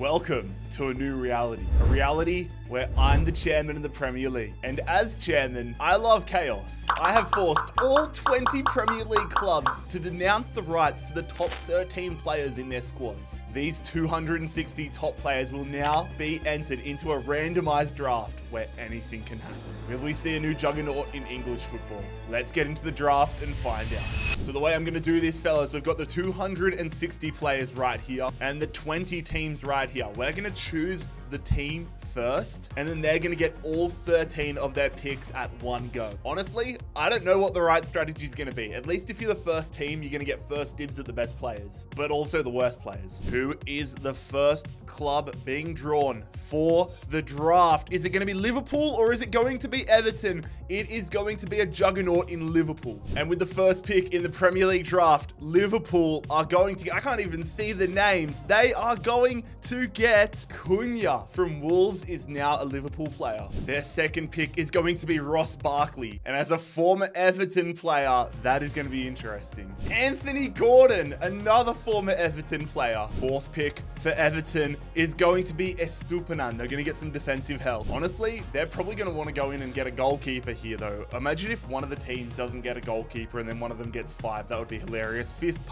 Welcome to a new reality. A reality where I'm the chairman of the Premier League. And as chairman, I love chaos. I have forced all 20 Premier League clubs to denounce the rights to the top 13 players in their squads. These 260 top players will now be entered into a randomized draft where anything can happen. Will we see a new juggernaut in English football? Let's get into the draft and find out. So the way I'm going to do this, fellas, we've got the 260 players right here and the 20 teams right here. We're going to choose the team first, and then they're going to get all 13 of their picks at one go. Honestly, I don't know what the right strategy is going to be. At least if you're the first team, you're going to get first dibs at the best players, but also the worst players. Who is the first club being drawn for the draft? Is it going to be Liverpool or is it going to be Everton? It is going to be a juggernaut in Liverpool. And with the first pick in the Premier League draft, Liverpool are going to get, I can't even see the names. They are going to get Cunha from Wolves, is now a Liverpool player. Their second pick is going to be Ross Barkley. And as a former Everton player, that is going to be interesting. Anthony Gordon, another former Everton player. Fourth pick for Everton is going to be Estupinan. They're going to get some defensive help. Honestly, they're probably going to want to go in and get a goalkeeper here, though. Imagine if one of the teams doesn't get a goalkeeper and then one of them gets 5. That would be hilarious. Fifth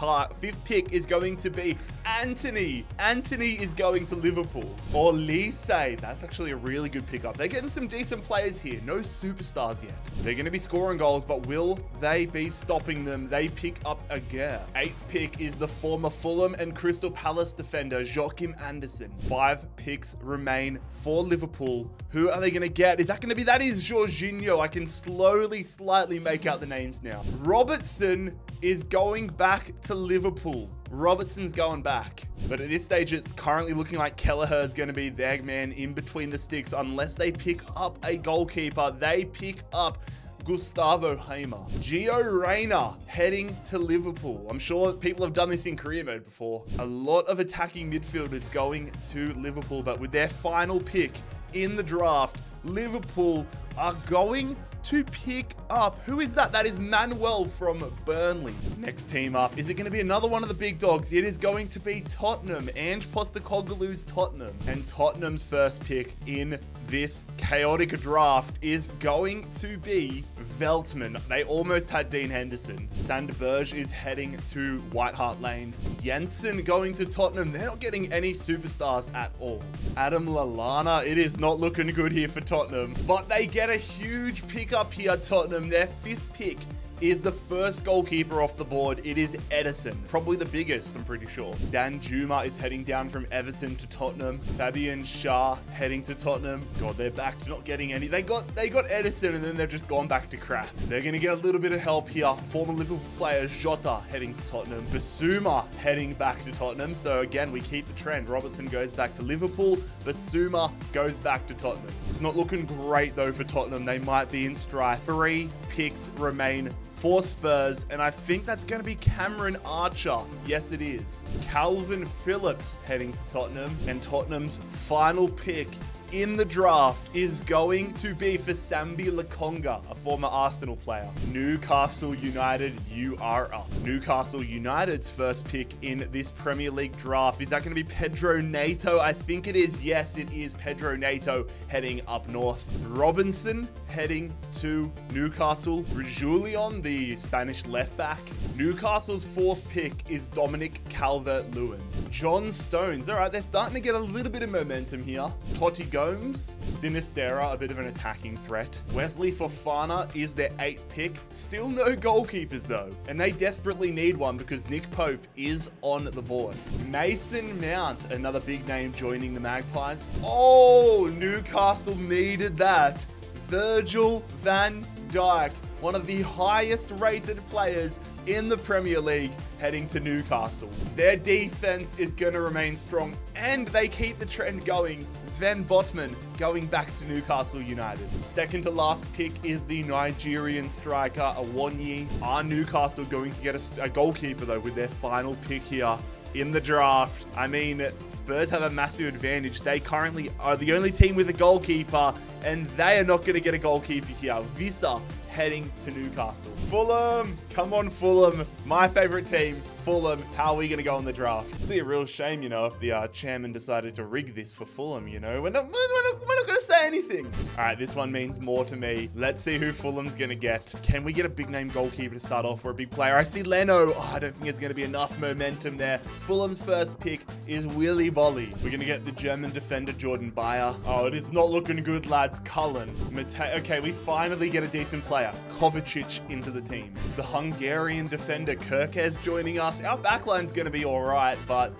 pick is going to be Anthony. Anthony is going to Liverpool. Or Lise. That's actually a really good pickup. They're getting some decent players here. No superstars yet. They're going to be scoring goals, but will they be stopping them? They pick up Aguirre. Eighth pick is the former Fulham and Crystal Palace defender, Joachim Andersen. 5 picks remain for Liverpool. Who are they going to get? Is that going to be? That is Jorginho. I can slightly make out the names now. Robertson is going back to Liverpool. Robertson's going back. But at this stage, it's currently looking like Kelleher is going to be their man in between the sticks unless they pick up a goalkeeper. They pick up Gustavo Hamer. Gio Reyna heading to Liverpool. I'm sure people have done this in career mode before. A lot of attacking midfielders going to Liverpool, but with their final pick in the draft, Liverpool are going to pick up. Who is that? That is Manuel from Burnley. Next team up. Is it going to be another one of the big dogs? It is going to be Tottenham. Ange Postecoglou's Tottenham. And Tottenham's first pick in this chaotic draft is going to be Veltman. They almost had Dean Henderson. Sandberg is heading to White Hart Lane. Jensen going to Tottenham. They're not getting any superstars at all. Adam Lallana. It is not looking good here for Tottenham, but they get a huge pick up here, Tottenham. Their 5th pick is the first goalkeeper off the board. It is Edison, probably the biggest, I'm pretty sure. Dan Juma is heading down from Everton to Tottenham. Fabian Schär heading to Tottenham. God, they're back to not getting any. They got Edison and then they've just gone back to crap. They're going to get a little bit of help here. Former Liverpool player Jota heading to Tottenham. Basuma heading back to Tottenham. So again, we keep the trend. Robertson goes back to Liverpool. Basuma goes back to Tottenham. It's not looking great though for Tottenham. They might be in strife. 3 picks remain for Spurs, and I think that's going to be Cameron Archer. Yes, it is. Calvin Phillips heading to Tottenham, and Tottenham's final pick in the draft is going to be for Sambi Lokonga, a former Arsenal player. Newcastle United, you are up. Newcastle United's first pick in this Premier League draft. Is that going to be Pedro Neto? I think it is. Yes, it is Pedro Neto heading up north. Robinson heading to Newcastle. Reguilon, the Spanish left back. Newcastle's 4th pick is Dominic Calvert-Lewin. John Stones. All right, they're starting to get a little bit of momentum here. Totti Gomes, Sinistera, a bit of an attacking threat. Wesley Fofana is their 8th pick. Still no goalkeepers though, and they desperately need one because Nick Pope is on the board. Mason Mount, another big name joining the Magpies. Oh, Newcastle needed that. Virgil van Dijk, one of the highest rated players in the Premier League, heading to Newcastle. Their defense is going to remain strong, and they keep the trend going. Sven Botman going back to Newcastle United. Second to last pick is the Nigerian striker, Awoniyi. Are Newcastle going to get a goalkeeper, though, with their final pick here in the draft? I mean, Spurs have a massive advantage. They currently are the only team with a goalkeeper, and they are not going to get a goalkeeper here. Visa heading to Newcastle. Fulham, come on Fulham, my favorite team. Fulham, how are we going to go in the draft? It'd be a real shame, you know, if the chairman decided to rig this for Fulham, you know. We're not going to say anything. All right, this one means more to me. Let's see who Fulham's going to get. Can we get a big name goalkeeper to start off, or a big player? I see Leno. Oh, I don't think it's going to be enough momentum there. Fulham's first pick is Willy Bolly. We're going to get the German defender, Jordan Bayer. Oh, it is not looking good, lads. Cullen. Okay, we finally get a decent player. Kovacic into the team. The Hungarian defender, Kirkes, joining us. Our backline's going to be all right, but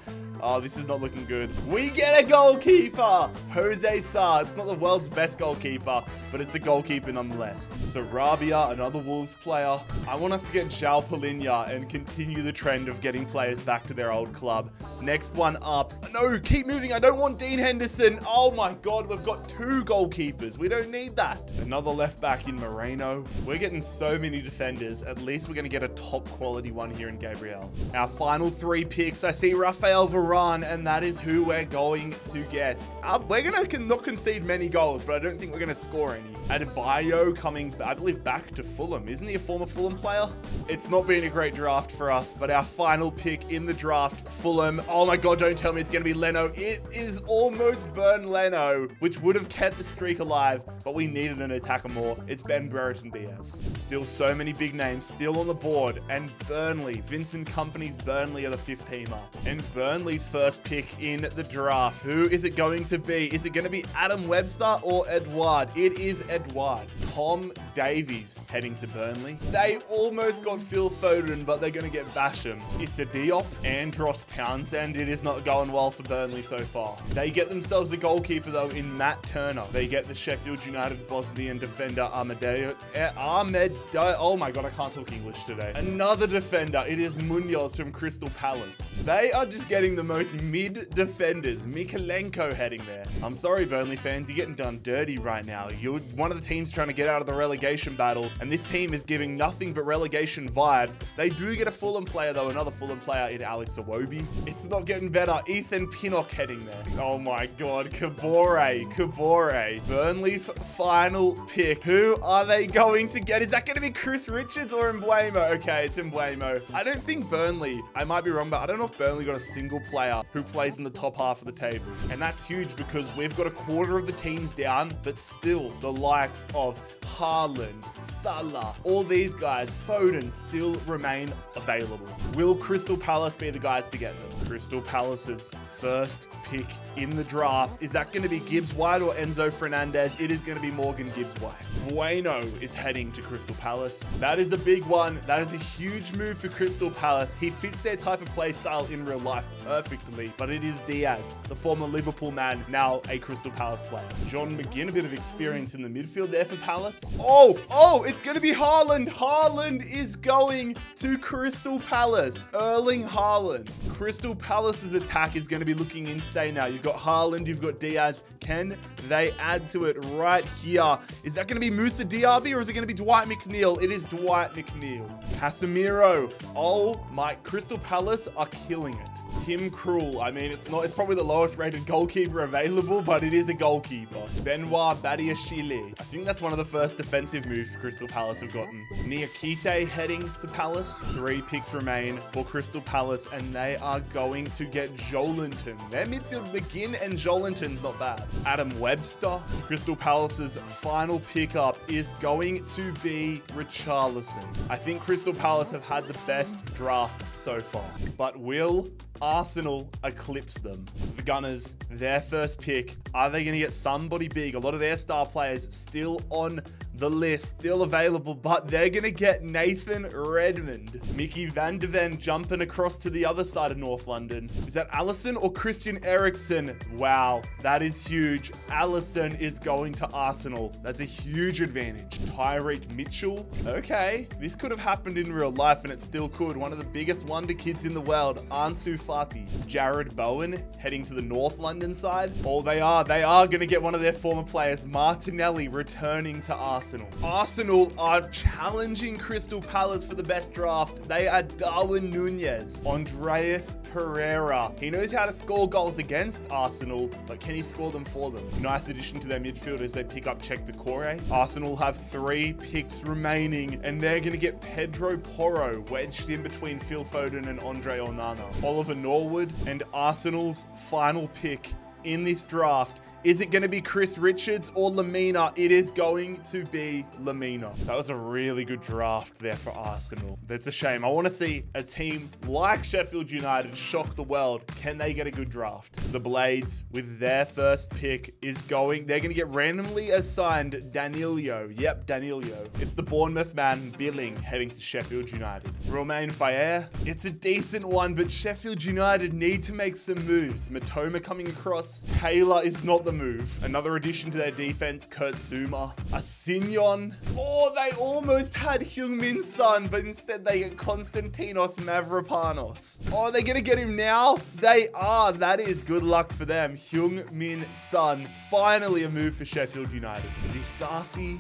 oh, this is not looking good. We get a goalkeeper! Jose Sa. It's not the world's best goalkeeper, but it's a goalkeeper nonetheless. Sarabia, another Wolves player. I want us to get João Palhinha and continue the trend of getting players back to their old club. Next one up. No, keep moving. I don't want Dean Henderson. Oh my God, we've got 2 goalkeepers. We don't need that. Another left back in Moreno. We're getting so many defenders. At least we're going to get a top quality one here in Gabriel. Our final 3 picks. I see Rafael Varane, and that is who we're going to get. We're going to not concede many goals, but I don't think we're going to score any. Adebayo coming, I believe, back to Fulham. Isn't he a former Fulham player? It's not been a great draft for us, but our final pick in the draft, Fulham. Oh my God, don't tell me it's going to be Leno. It is almost Bern Leno, which would have kept the streak alive, but we needed an attacker more. It's Ben Brereton Diaz. Still so many big names still on the board, and Burnley. Vincent Kompany's Burnley are the 5th team up. And Burnley's first pick in the draft. Who is it going to be? Is it going to be Adam Webster or Edouard? It is Edouard. Tom Davies heading to Burnley. They almost got Phil Foden, but they're going to get Basham. Issa Diop, Andros Townsend. It is not going well for Burnley so far. They get themselves a goalkeeper though in Matt Turner. They get the Sheffield United Bosnian defender Ahmed. Oh my God, I can't talk English today. Another defender. It is Munoz from Crystal Palace. They are just getting the most mid defenders. Mikalenko heading there. I'm sorry, Burnley fans, you're getting done dirty right now. You're one of the teams trying to get out of the relegation battle, and this team is giving nothing but relegation vibes. They do get a Fulham player though, another Fulham player in Alex Iwobi. It's not getting better. Ethan Pinnock heading there. Oh my God, Kabore. Burnley's final pick. Who are they going to get? Is that going to be Chris Richards or Mbeumo? Okay, it's Mbeumo. I don't think Burnley, I might be wrong, but I don't know if Burnley got a single player who plays in the top half of the table. And that's huge because we've got a quarter of the teams down, but still the likes of Haaland, Salah, all these guys, Foden, still remain available. Will Crystal Palace be the guys to get them? Crystal Palace's first pick in the draft. Is that going to be Gibbs White or Enzo Fernandez? It is going to be Morgan Gibbs White. Bueno is heading to Crystal Palace. That is a big one. That is a huge move for Crystal Palace. He fits their type of play style in real life perfectly, but it is Diaz, the former Liverpool man, now a Crystal Palace player. John McGinn, a bit of experience in the midfield there for Palace. Oh, it's going to be Haaland. Haaland is going to Crystal Palace. Erling Haaland. Crystal Palace's attack is going to be looking insane now. You've got Haaland, you've got Diaz. Can they add to it right here? Is that going to be Musa Diaby or is it going to be Dwight McNeil? It is Dwight McNeil. Casemiro. Oh my, Crystal Palace are killing it. Tim Krul. I mean, it's probably the lowest rated goalkeeper available, but it is a goalkeeper. Benoit Badiashile. I think that's one of the first defensive moves Crystal Palace have gotten. Niakite heading to Palace. 3 picks remain for Crystal Palace, and they are going to get Joelinton. Their midfield, McGinn and Joelinton's not bad. Adam Webster. Crystal Palace's final pickup is going to be Richarlison. I think Crystal Palace have had the best draft so far, but will Arsenal eclipse them? The Gunners, their first pick. Are they going to get somebody big? A lot of their star players still on the list, still available, but they're going to get Nathan Redmond. Mickey van de Ven jumping across to the other side of North London. Is that Alisson or Christian Eriksen? Wow, that is huge. Alisson is going to Arsenal. That's a huge advantage. Tyreek Mitchell. Okay, this could have happened in real life, and it still could. One of the biggest wonder kids in the world, Ansu Fati. Jared Bowen heading to the North London side. Oh, they are going to get one of their former players, Martinelli, returning to Arsenal. Arsenal. Arsenal are challenging Crystal Palace for the best draft. They are Darwin Nunez, Andreas Pereira. He knows how to score goals against Arsenal, but can he score them for them? Nice addition to their midfield as they pick up Czech Decore. Arsenal have 3 picks remaining, and they're going to get Pedro Porro wedged in between Phil Foden and Andre Onana. Oliver Norwood, and Arsenal's final pick in this draft. Is it going to be Chris Richards or Lemina? It is going to be Lemina. That was a really good draft there for Arsenal. That's a shame. I want to see a team like Sheffield United shock the world. Can they get a good draft? The Blades, with their first pick, they're going to get randomly assigned Danilo. Yep, Danilo. It's the Bournemouth man, Billing, heading to Sheffield United. Romain Faye, it's a decent one, but Sheffield United need to make some moves. Matoma coming across. Taylor is not the move. Another addition to their defense, Kurt Zouma. Asignon. Oh, they almost had Heung-min Son, but instead they get Konstantinos Mavropanos. Oh, they're going to get him now? They are. That is good luck for them. Heung-min Son. Finally a move for Sheffield United. Disasi.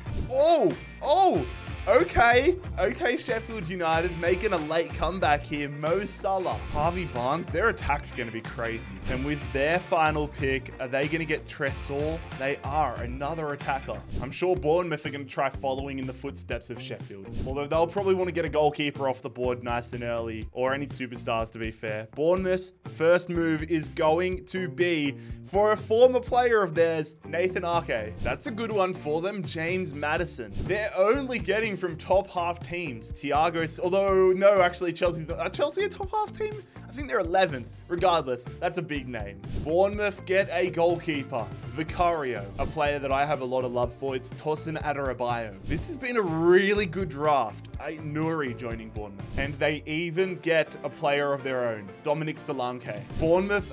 Okay, Sheffield United making a late comeback here. Mo Salah, Harvey Barnes, their attack's going to be crazy. And with their final pick, are they going to get Tresor? They are, another attacker. I'm sure Bournemouth are going to try following in the footsteps of Sheffield. Although they'll probably want to get a goalkeeper off the board nice and early, or any superstars to be fair. Bournemouth's first move is going to be for a former player of theirs, Nathan Ake. That's a good one for them, James Maddison. They're only getting from top half teams. Although no, actually Chelsea's not. Are Chelsea a top half team? I think they're 11th. Regardless, that's a big name. Bournemouth get a goalkeeper, Vicario, a player that I have a lot of love for. It's Tosin Adarabioyo. This has been a really good draft. Nouri joining Bournemouth. And they even get a player of their own, Dominic Solanke. Bournemouth,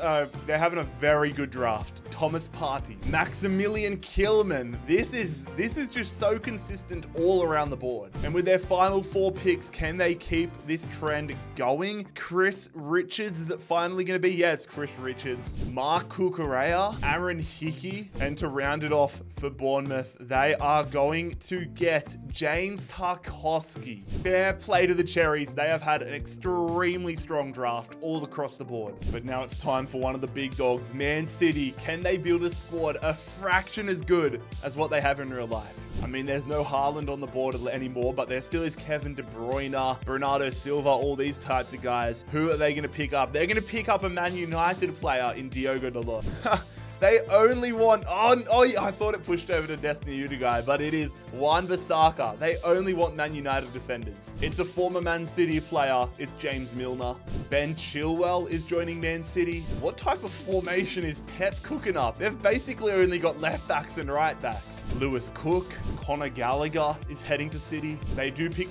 they're having a very good draft. Thomas Partey, Maximilian Kilman. This is just so consistent all around the board. And with their final 4 picks, can they keep this trend going? Chris Richards, is it finally going to be? Yeah, it's Chris Richards. Mark Cucurella, Aaron Hickey, and to round it off for Bournemouth, they are going to get James Tarkowski. Fair play to the Cherries. They have had an extremely strong draft all across the board. But now it's time for one of the big dogs, Man City. Can they build a squad a fraction as good as what they have in real life? I mean, there's no Haaland on the board anymore, but there still is Kevin De Bruyne, Bernardo Silva, all these types of guys. Who are they going to pick up? They're going to pick up a Man United player in Diogo Dalot. They only want... Oh, I thought it pushed over to Destiny Uruguay, but it is Wan-Bissaka. They only want Man United defenders. It's a former Man City player. It's James Milner. Ben Chilwell is joining Man City. What type of formation is Pep cooking up? They've basically only got left backs and right backs. Lewis Cook, Conor Gallagher is heading to City. They do pick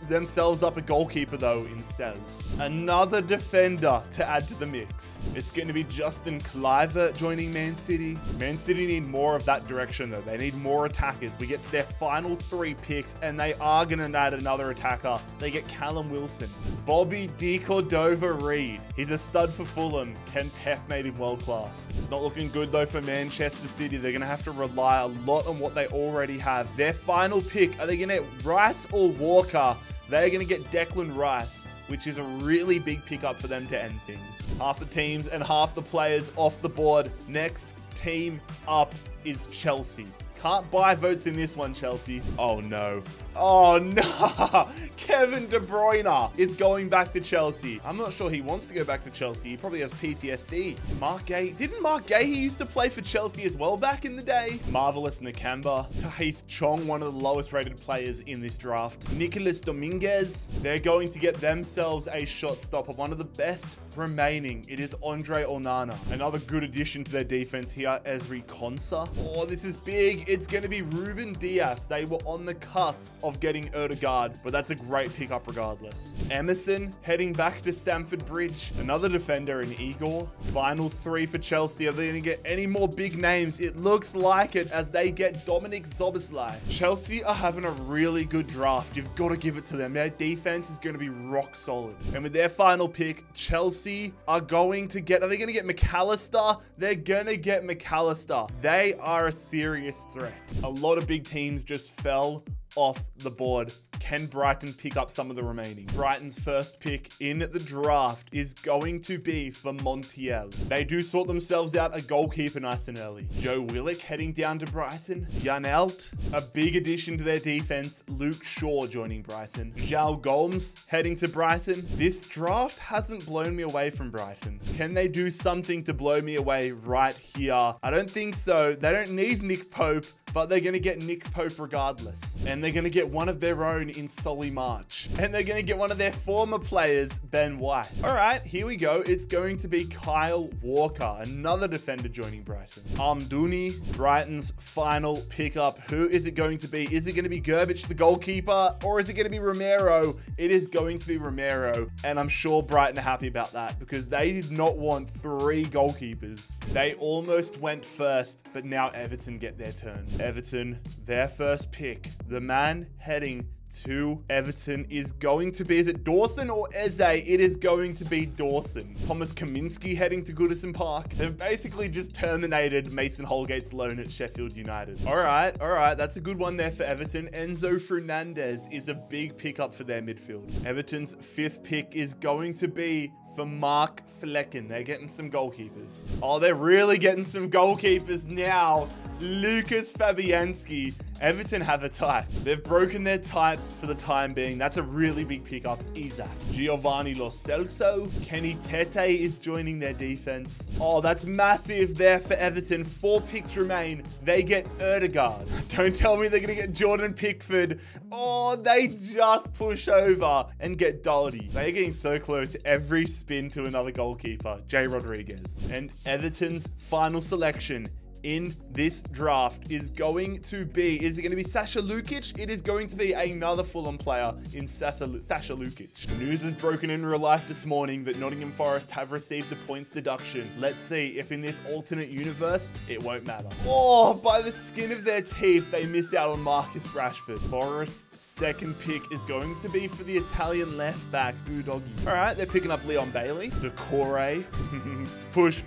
themselves up a goalkeeper, though, in Sez. Another defender to add to the mix. It's going to be Justin Kluivert joining Man City. Man City need more of that direction, though. They need more attackers. We get to their final 3 picks, and they are going to add another attacker. They get Callum Wilson. Bobby De Cordova-Reid. He's a stud for Fulham. Ken Pep made him world class. It's not looking good, though, for Manchester City. They're going to have to rely a lot on what they already have. Their final pick, are they going to get Rice or Walker? They're going to get Declan Rice, which is a really big pickup for them to end things. Half the teams and half the players off the board. Next team up is Chelsea. Can't buy votes in this one, Chelsea. Oh, no. Oh, no. Kevin De Bruyne is going back to Chelsea. I'm not sure he wants to go back to Chelsea. He probably has PTSD. Mark Gahey. Didn't Mark Gahey used to play for Chelsea as well back in the day? Marvelous Nakamba. Tahith Chong, one of the lowest rated players in this draft. Nicolas Dominguez. They're going to get themselves a shot stopper. One of the best remaining. It is Andre Onana. Another good addition to their defense here, Ezri Konsa. Oh, this is big. It's going to be Ruben Dias. They were on the cusp of getting Odegaard, but that's a great pickup regardless. Emerson heading back to Stamford Bridge. Another defender in Igor. Final 3 for Chelsea. Are they going to get any more big names? It looks like it as they get Dominic Szoboszlai. Chelsea are having a really good draft. You've got to give it to them. Their defense is going to be rock solid. And with their final pick, Chelsea are going to get... Are they going to get McAllister? They're going to get McAllister. They are a serious threat. A lot of big teams just fell off the board. Can Brighton pick up some of the remaining? Brighton's first pick in the draft is going to be for Montiel. They do sort themselves out a goalkeeper nice and early. Joe Willock heading down to Brighton. Jan Alt, a big addition to their defense. Luke Shaw joining Brighton. João Gomes heading to Brighton. This draft hasn't blown me away from Brighton. Can they do something to blow me away right here? I don't think so. They don't need Nick Pope, but they're going to get Nick Pope regardless. And they're going to get one of their own in Solly March. And they're going to get one of their former players, Ben White. All right, here we go. It's going to be Kyle Walker, another defender joining Brighton. Amdouni, Brighton's final pickup. Who is it going to be? Is it going to be Grbić, the goalkeeper, or is it going to be Romero? It is going to be Romero. And I'm sure Brighton are happy about that because they did not want 3 goalkeepers. They almost went first, but now Everton get their turn. Everton, their first pick. The man heading to Everton is going to be, is it Dawson or Eze? It is going to be Dawson. Thomas Kaminski heading to Goodison Park. They've basically just terminated Mason Holgate's loan at Sheffield United. All right. That's a good one there for Everton. Enzo Fernandez is a big pickup for their midfield. Everton's 5th pick is going to be for Mark Flecken. They're getting some goalkeepers. Oh, they're really getting some goalkeepers now. Lucas Fabianski. Everton have a type. They've broken their type for the time being. That's a really big pickup. Isaac. Giovanni Lo Celso. Kenny Tete is joining their defense. Oh, that's massive there for Everton. 4 picks remain. They get Erdegaard. Don't tell me they're going to get Jordan Pickford. Oh, they just push over and get Doherty. They're getting so close every spin to another goalkeeper. Jay Rodriguez. And Everton's final selection in this draft is going to be, is it going to be Sasha Lukic? It is going to be another Fulham player in Sasha Lukic. News is broken in real life this morning that Nottingham Forest have received a points deduction. Let's see if in this alternate universe, it won't matter. Oh, by the skin of their teeth, they miss out on Marcus Rashford. Forest's second pick is going to be for the Italian left back, Udogi. All right, they're picking up Leon Bailey. Decore. Push.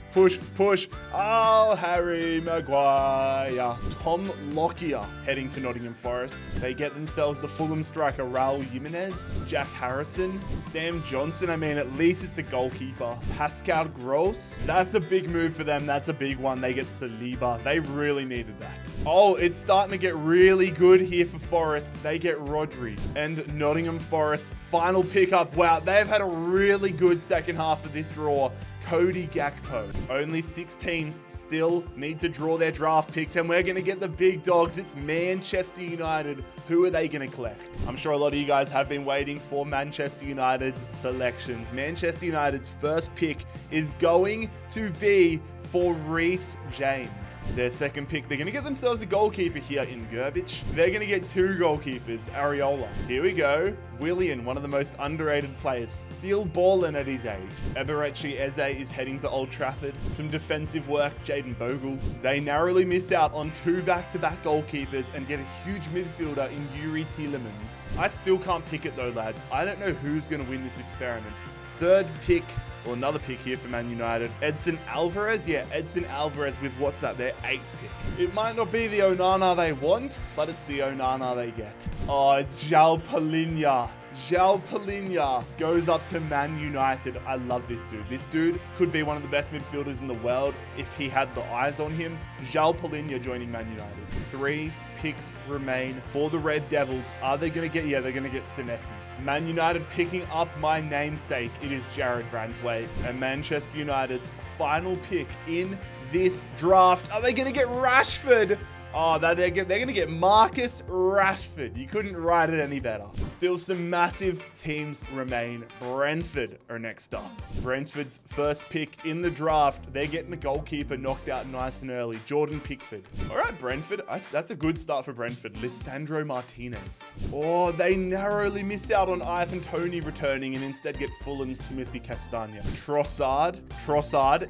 Oh, Harry Maguire. Tom Lockyer heading to Nottingham Forest. They get themselves the Fulham striker Raul Jimenez, Jack Harrison, Sam Johnson. I mean, at least it's a goalkeeper. Pascal Gross. That's a big move for them. That's a big one. They get Saliba. They really needed that. Oh, it's starting to get really good here for Forest. They get Rodri. And Nottingham Forest's final pickup. Wow, they've had a really good second half of this draw. Cody Gakpo. Only 6 teams still need to draw their draft picks, and we're going to get the big dogs. It's Manchester United. Who are they going to collect? I'm sure a lot of you guys have been waiting for Manchester United's selections. Manchester United's first pick is going to be for Reece James. Their second pick, they're going to get themselves a goalkeeper here in Grbić. They're going to get 2 goalkeepers, Areola. Here we go. Willian, one of the most underrated players, still balling at his age. Eberechi Eze is heading to Old Trafford. Some defensive work, Jayden Bogle. They narrowly miss out on 2 back-to-back goalkeepers and get a huge midfielder in Yuri Tielemans. I still can't pick it though, lads. I don't know who's going to win this experiment. Third pick, or another pick here for Man United. Edson Alvarez. Yeah, Edson Alvarez with what's that? Their 8th pick. It might not be the Onana they want, but it's the Onana they get. Oh, it's João Palhinha. João Palhinha goes up to Man United. I love this dude. This dude could be one of the best midfielders in the world if he had the eyes on him. João Palhinha joining Man United. 3 picks remain for the Red Devils. Are they going to get? Yeah, they're going to get Senesi. Man United picking up my namesake. It is Jared Branthwaite. And Manchester United's final pick in this draft. Are they going to get Rashford? Oh, they're going to get Marcus Rashford. You couldn't write it any better. Still some massive teams remain. Brentford are next up. Brentford's first pick in the draft. They're getting the goalkeeper knocked out nice and early. Jordan Pickford. All right, Brentford. That's a good start for Brentford. Lisandro Martinez. Oh, they narrowly miss out on Ivan Toney returning and instead get Fulham's Timothy Castagna. Trossard.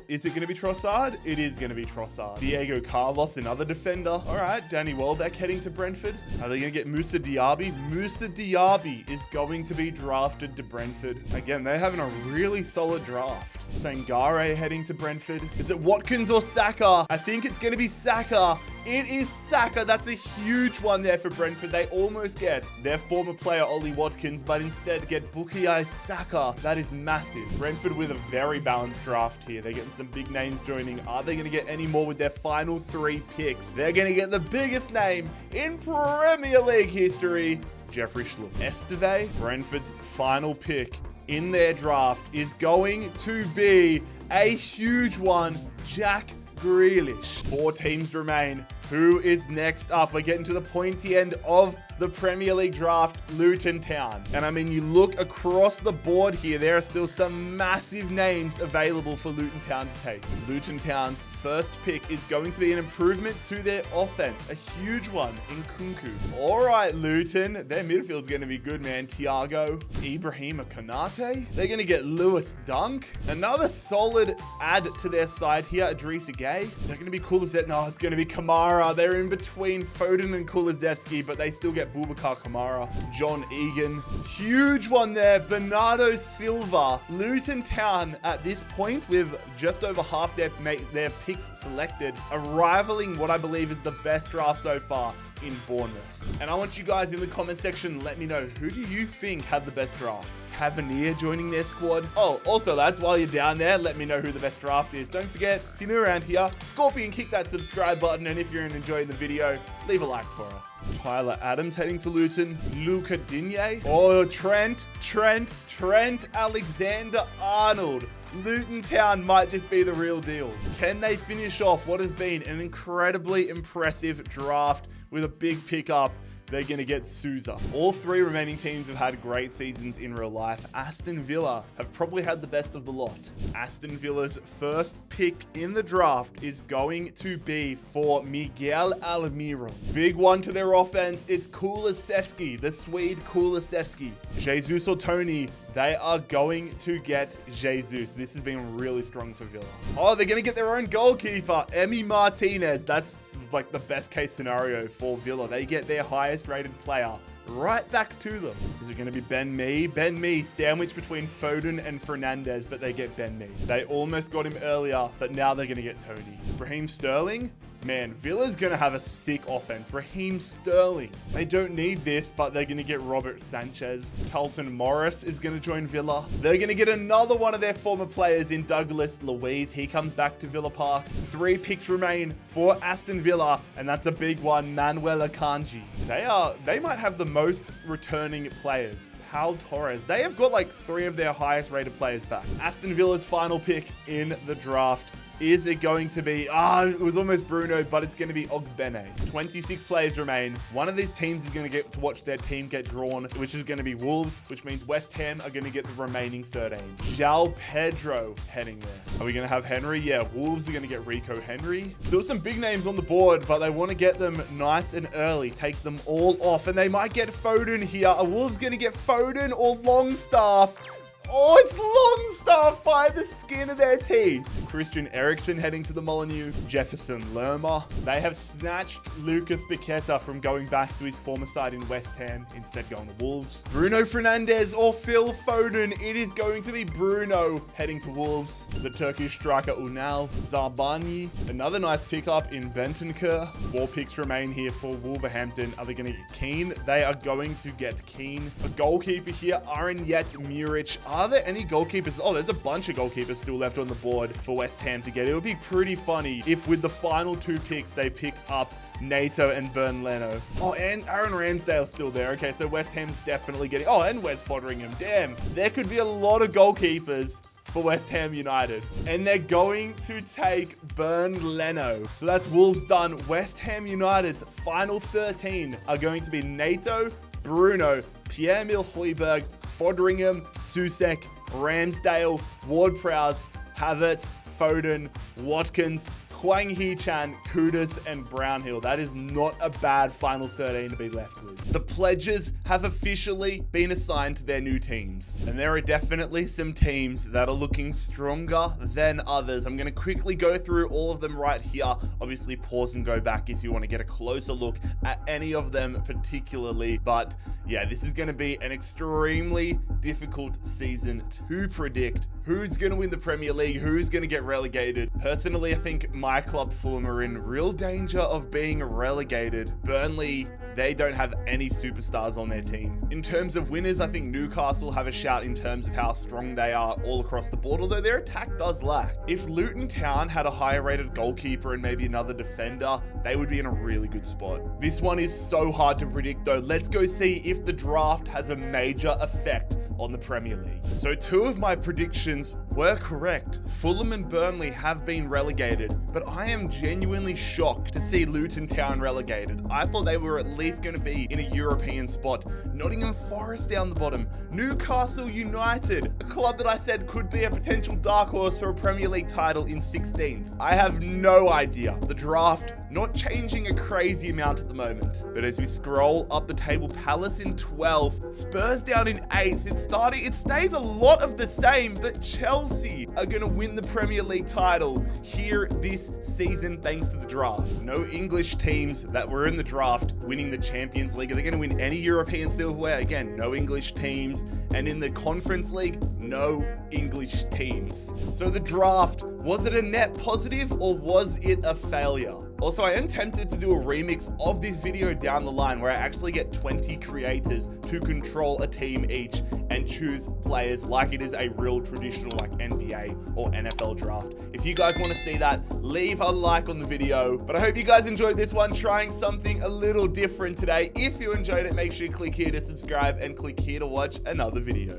Is it going to be Trossard? It is going to be Trossard. Diego Carlos, another defender. All right, Danny Welbeck heading to Brentford. Are they going to get Moussa Diaby? Moussa Diaby is going to be drafted to Brentford. Again, they're having a really solid draft. Sangare heading to Brentford. Is it Watkins or Saka? I think it's going to be Saka. It is Saka. That's a huge one there for Brentford. They almost get their former player, Ollie Watkins, but instead get Bukayo Saka. That is massive. Brentford with a very balanced draft here. They're getting some big names joining. Are they going to get any more with their final 3 picks? They're going to get the biggest name in Premier League history, Jeffrey Schlupp. Esteve, Brentford's final pick in their draft, is going to be a huge one, Jack Grealish. 4 teams remain. Who is next up? We're getting to the pointy end of the Premier League draft, Luton Town. And I mean, you look across the board here, there are still some massive names available for Luton Town to take. Luton Town's first pick is going to be an improvement to their offense, a huge one in Kunku. All right, Luton, their midfield's going to be good, man. Thiago, Ibrahima Konate. They're going to get Lewis Dunk. Another solid add to their side here, Idrissa Gueye. Is that going to be Kulusevski? No, it's going to be Kamara. They're in between Foden and Kulusevski, but they still get Boubacar Kamara. John Egan. Huge one there. Bernardo Silva. Luton Town at this point with just over half their picks selected, are rivaling what I believe is the best draft so far in Bournemouth. And I want you guys in the comment section, let me know, who do you think had the best draft? Tavernier joining their squad. Oh, also lads, while you're down there, let me know who the best draft is. Don't forget, if you're new around here, Scorpion, kick that subscribe button, and if you're enjoying the video, leave a like for us. Tyler Adams heading to Luton. Luca Digne. Oh, Trent Alexander-Arnold. Luton Town might just be the real deal. Can they finish off what has been an incredibly impressive draft with a big pickup? They're going to get Sousa. All 3 remaining teams have had great seasons in real life. Aston Villa have probably had the best of the lot. Aston Villa's first pick in the draft is going to be for Miguel Almiron. Big one to their offense. It's Kulusevski, the Swede Kulusevski. Jesus or Tony, they are going to get Jesus. This has been really strong for Villa. Oh, they're going to get their own goalkeeper, Emi Martinez. That's like the best case scenario for Villa. They get their highest rated player right back to them. Is it going to be Ben Mee? Ben Mee sandwiched between Foden and Fernandez, but they get Ben Mee. They almost got him earlier, but now they're going to get Tony. Raheem Sterling. Man, Villa's going to have a sick offense. Raheem Sterling. They don't need this, but they're going to get Robert Sanchez. Carlton Morris is going to join Villa. They're going to get another one of their former players in Douglas Luiz. He comes back to Villa Park. 3 picks remain for Aston Villa, and that's a big one, Manuel Akanji. They might have the most returning players. Pau Torres. They have got like 3 of their highest rated players back. Aston Villa's final pick in the draft. Is it going to be, it was almost Bruno, but it's going to be Ogbene. 26 players remain. One of these teams is going to get to watch their team get drawn, which is going to be Wolves, which means West Ham are going to get the remaining 13. João Pedro heading there. Are we going to have Henry? Yeah, Wolves are going to get Rico Henry. Still some big names on the board, but they want to get them nice and early. Take them all off, and they might get Foden here. Are Wolves going to get Foden or Longstaff? Oh, it's Longstaff by the skin of their teeth. Christian Eriksen heading to the Molineux. Jefferson Lerma. They have snatched Lucas Paqueta from going back to his former side in West Ham, instead going to Wolves. Bruno Fernandes or Phil Foden. It is going to be Bruno heading to Wolves. The Turkish striker Unal Zarbani. Another nice pickup in Bentancur. 4 picks remain here for Wolverhampton. Are they going to get Keane? They are going to get Keane. A goalkeeper here, Aranyet Muric. Are there any goalkeepers? Oh, there's a bunch of goalkeepers still left on the board for West Ham to get. It would be pretty funny if with the final 2 picks, they pick up Nato and Bern Leno. Oh, and Aaron Ramsdale's still there. Okay, so West Ham's definitely getting... Oh, and Wes Foderingham. Damn. There could be a lot of goalkeepers for West Ham United. And they're going to take Bern Leno. So that's Wolves done. West Ham United's final 13 are going to be Nato, Bruno, Pierre-Emile Højbjerg, Foderingham, Soucek, Ramsdale, Ward-Prowse, Havertz, Foden, Watkins, Hwang Hee-chan, Kudus, and Brownhill. That is not a bad final 13 to be left with. The pledges have officially been assigned to their new teams. And there are definitely some teams that are looking stronger than others. I'm going to quickly go through all of them right here. Obviously, pause and go back if you want to get a closer look at any of them particularly. But yeah, this is going to be an extremely difficult season to predict Who's going to win the Premier League? Who's going to get relegated? Personally, I think my club Fulham are in real danger of being relegated. Burnley, they don't have any superstars on their team. In terms of winners, I think Newcastle have a shout in terms of how strong they are all across the board, although their attack does lack. If Luton Town had a higher rated goalkeeper and maybe another defender, they would be in a really good spot. This one is so hard to predict though. Let's go see if the draft has a major effect on the Premier League. So 2 of my predictions were correct. Fulham and Burnley have been relegated, but I am genuinely shocked to see Luton Town relegated. I thought they were at least going to be in a European spot. Nottingham Forest down the bottom. Newcastle United, a club that I said could be a potential dark horse for a Premier League title in 16th. I have no idea. The draft not changing a crazy amount at the moment. But as we scroll up the table, Palace in 12th, Spurs down in 8th. It stays a lot of the same, but Chelsea are going to win the Premier League title here this season thanks to the draft. No English teams that were in the draft winning the Champions League. Are they going to win any European silverware? Again, no English teams. And in the Conference League, no English teams. So the draft, was it a net positive or was it a failure? Also, I am tempted to do a remix of this video down the line where I actually get 20 creators to control a team each and choose players like it is a real traditional like NBA or NFL draft. If you guys want to see that, leave a like on the video. But I hope you guys enjoyed this one, trying something a little different today. If you enjoyed it, make sure you click here to subscribe and click here to watch another video.